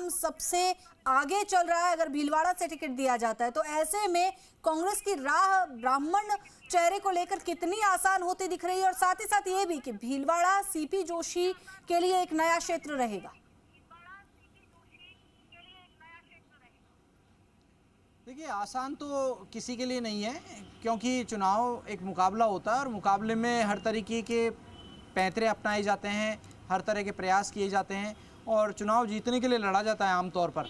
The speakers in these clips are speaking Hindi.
नाम सबसे आगे चल रहा है अगर भीलवाड़ा से टिकट दिया जाता है, तो ऐसे में कांग्रेस की राह ब्राह्मण चेहरे को लेकर कितनी आसान होती दिख रही है, और साथ ही साथ ये भी कि भीलवाड़ा सीपी जोशी के लिए एक नया क्षेत्र रहेगा। देखिए, आसान तो किसी के लिए नहीं है, क्योंकि चुनाव एक मुकाबला होता है और मुकाबले में हर तरीके के पैंतरे अपनाए जाते हैं, हर तरह के प्रयास किए जाते हैं और चुनाव जीतने के लिए लड़ा जाता है आमतौर पर।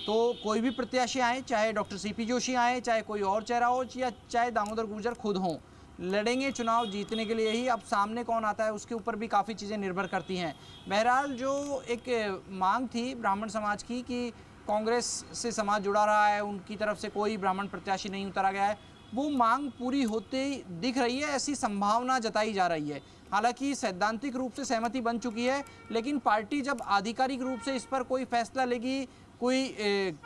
तो कोई भी प्रत्याशी आए, चाहे डॉक्टर सीपी जोशी आए, चाहे कोई और चेहरा हो, या चाहे दामोदर गुर्जर खुद हों, लड़ेंगे चुनाव जीतने के लिए ही। अब सामने कौन आता है उसके ऊपर भी काफ़ी चीज़ें निर्भर करती हैं। बहरहाल जो एक मांग थी ब्राह्मण समाज की कि कांग्रेस से समाज जुड़ा रहा है, उनकी तरफ से कोई ब्राह्मण प्रत्याशी नहीं उतारा गया है, वो मांग पूरी होते दिख रही है, ऐसी संभावना जताई जा रही है। हालांकि सैद्धांतिक रूप से सहमति बन चुकी है, लेकिन पार्टी जब आधिकारिक रूप से इस पर कोई फैसला लेगी, कोई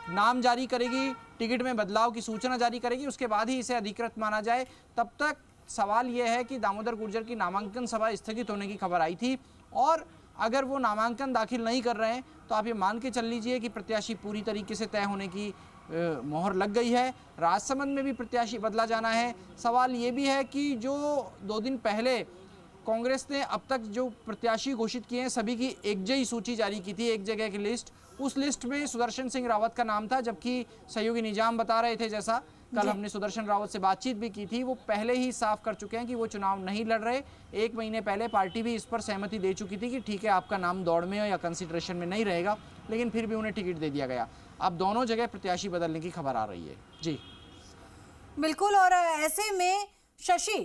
नाम जारी करेगी, टिकट में बदलाव की सूचना जारी करेगी, उसके बाद ही इसे अधिकृत माना जाए। तब तक सवाल यह है कि दामोदर गुर्जर की नामांकन सभा स्थगित होने की खबर आई थी, और अगर वो नामांकन दाखिल नहीं कर रहे हैं तो आप ये मान के चल लीजिए कि प्रत्याशी पूरी तरीके से तय होने की मोहर लग गई है। राजसमंद में भी प्रत्याशी बदला जाना है। सवाल ये भी है कि जो 2 दिन पहले कांग्रेस ने अब तक जो प्रत्याशी घोषित किए हैं सभी की एकजई सूची जारी की थी, एक जगह की लिस्ट, उस लिस्ट में सुदर्शन सिंह रावत का नाम था, जबकि सहयोगी निजाम बता रहे थे, जैसा कल हमने सुदर्शन रावत से बातचीत भी की थी, वो पहले ही साफ कर चुके हैं कि वो चुनाव नहीं लड़ रहे। 1 महीने पहले पार्टी भी इस पर सहमति दे चुकी थी कि ठीक है, आपका नाम दौड़ में या कंसिडरेशन में नहीं रहेगा, लेकिन फिर भी उन्हें टिकट दे दिया गया। अब दोनों जगह प्रत्याशी बदलने की खबर आ रही है। जी बिल्कुल, और ऐसे में शशि,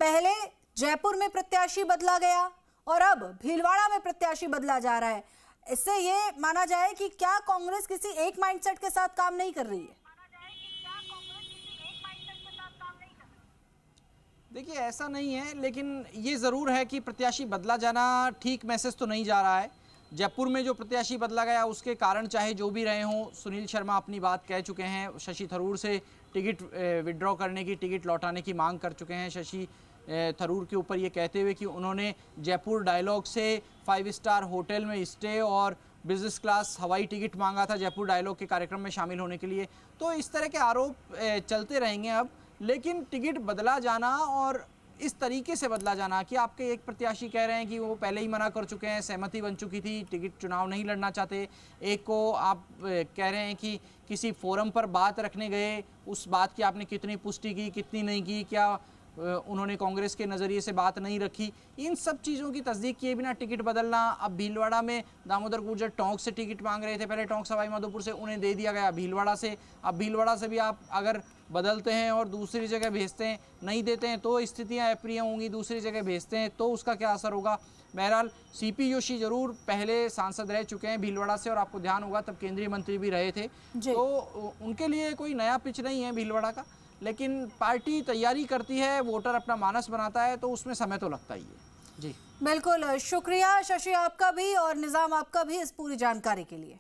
पहले जयपुर में प्रत्याशी बदला गया और अब भीलवाड़ा में प्रत्याशी बदला जा रहा है। इससे ये माना जाए कि क्या कांग्रेस किसी एक माइंडसेट के साथ काम नहीं कर रही है? देखिए, ऐसा नहीं है, लेकिन ये ज़रूर है कि प्रत्याशी बदला जाना ठीक मैसेज तो नहीं जा रहा है। जयपुर में जो प्रत्याशी बदला गया उसके कारण चाहे जो भी रहे हों, सुनील शर्मा अपनी बात कह चुके हैं, शशि थरूर से टिकट विड्रॉ करने की, टिकट लौटाने की मांग कर चुके हैं शशि थरूर के ऊपर, ये कहते हुए कि उन्होंने जयपुर डायलॉग से 5 स्टार होटल में स्टे और बिजनेस क्लास हवाई टिकट मांगा था जयपुर डायलॉग के कार्यक्रम में शामिल होने के लिए। तो इस तरह के आरोप चलते रहेंगे अब, लेकिन टिकट बदला जाना और इस तरीके से बदला जाना कि आपके एक प्रत्याशी कह रहे हैं कि वो पहले ही मना कर चुके हैं, सहमति बन चुकी थी, टिकट चुनाव नहीं लड़ना चाहते, एक को आप कह रहे हैं कि किसी फोरम पर बात रखने गए, उस बात की आपने कितनी पुष्टि की, कितनी नहीं की, क्या उन्होंने कांग्रेस के नज़रिए से बात नहीं रखी, इन सब चीज़ों की तस्दीक किए बिना टिकट बदलना। अब भीलवाड़ा में दामोदर गुर्जर टोंक से टिकट मांग रहे थे, पहले टोंक सवाई माधोपुर से, उन्हें दे दिया गया भीलवाड़ा से। अब भीलवाड़ा से भी आप अगर बदलते हैं और दूसरी जगह भेजते हैं, नहीं देते हैं तो स्थितियां अप्रिय होंगी, दूसरी जगह भेजते हैं तो उसका क्या असर होगा। बहरहाल सीपी जोशी जरूर पहले सांसद रह चुके हैं भीलवाड़ा से, और आपको ध्यान होगा तब केंद्रीय मंत्री भी रहे थे, तो उनके लिए कोई नया पिच नहीं है भीलवाड़ा का। लेकिन पार्टी तैयारी करती है, वोटर अपना मानस बनाता है, तो उसमें समय तो लगता ही है। जी बिल्कुल, शुक्रिया शशि आपका भी और निजाम आपका भी इस पूरी जानकारी के लिए।